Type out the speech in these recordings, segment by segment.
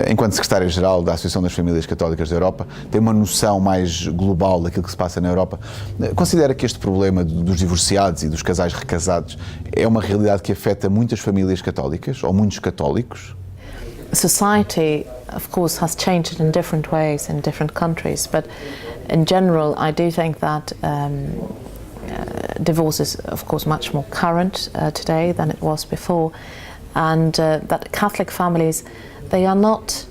enquanto secretária-geral da Associação das Famílias Católicas da Europa, tem uma noção mais global daquilo que se passa na Europa. Considera que este problema dos divorciados e dos casais recasados é uma realidade que afeta muitas famílias católicas, ou muitos católicos? Society, of course, has changed in different ways in different countries, but in general, I do think that divorce is, of course, much more current today than it was before, and that Catholic families, they are not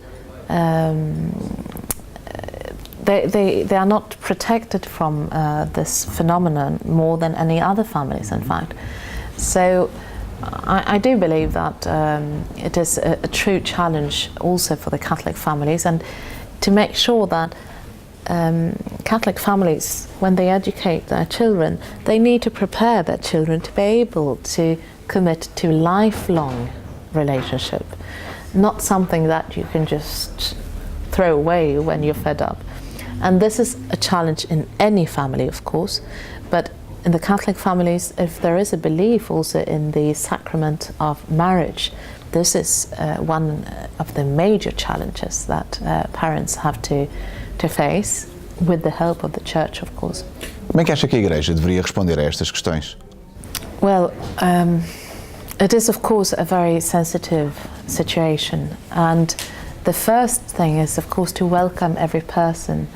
they are not protected from this phenomenon more than any other families, in fact. So I do believe that it is a true challenge also for the Catholic families, and to make sure that Catholic families, when they educate their children, they need to prepare their children to be able to commit to lifelong relationship, not something that you can just throw away when you're fed up. And this is a challenge in any family, of course, but in the Catholic families, if there is a belief also in the sacrament of marriage, this is one of the major challenges that parents have to face, with the help of the Church, of course. Como é que acha que a Igreja deveria responder a estas questões? Well, it is, of course, a very sensitive situation, and the first thing is, of course, to welcome every person,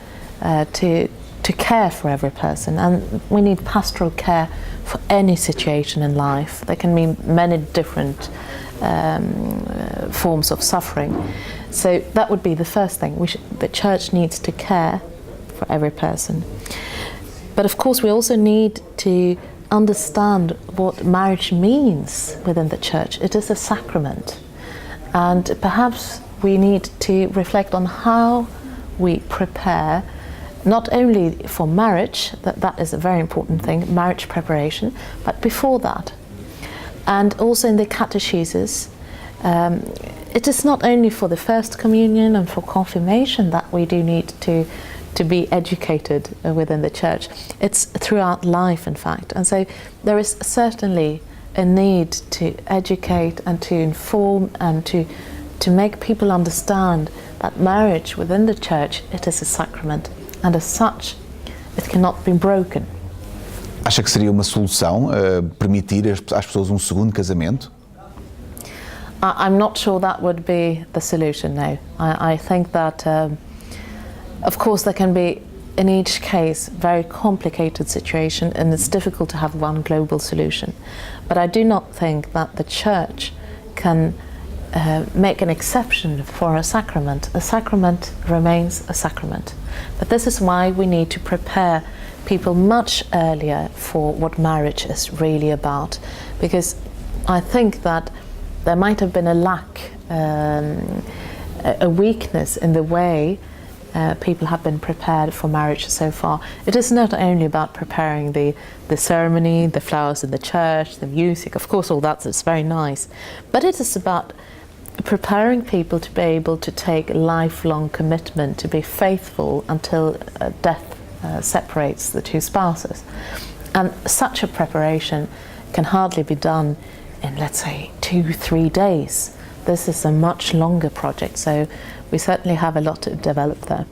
to care for every person, and we need pastoral care for any situation in life. There can be many different forms of suffering, so that would be the first thing. The Church needs to care for every person, but of course we also need to understand what marriage means within the Church. It is a sacrament, and perhaps we need to reflect on how we prepare not only for marriage, that is a very important thing, marriage preparation, but before that. And also in the catechesis, it is not only for the first communion and for confirmation that we do need to be educated within the Church. It's throughout life, in fact. And so there is certainly a need to educate and to inform and to make people understand that marriage within the Church, it is a sacrament, and as such, it cannot be broken. Acha que seria uma solução permitir às pessoas um segundo casamento? I'm not sure that would be the solution, no. I think that, of course, there can be, in each case, very complicated situation, and it's difficult to have one global solution. But I do not think that the Church can make an exception for a sacrament. A sacrament remains a sacrament. But this is why we need to prepare people much earlier for what marriage is really about, because I think that there might have been a lack, a weakness in the way people have been prepared for marriage so far. It is not only about preparing the ceremony, the flowers in the church, the music, of course all that is very nice, but it is about preparing people to be able to take lifelong commitment, to be faithful until death separates the two spouses. And such a preparation can hardly be done in, let's say, 2-3 days. This is a much longer project, so we certainly have a lot to develop there.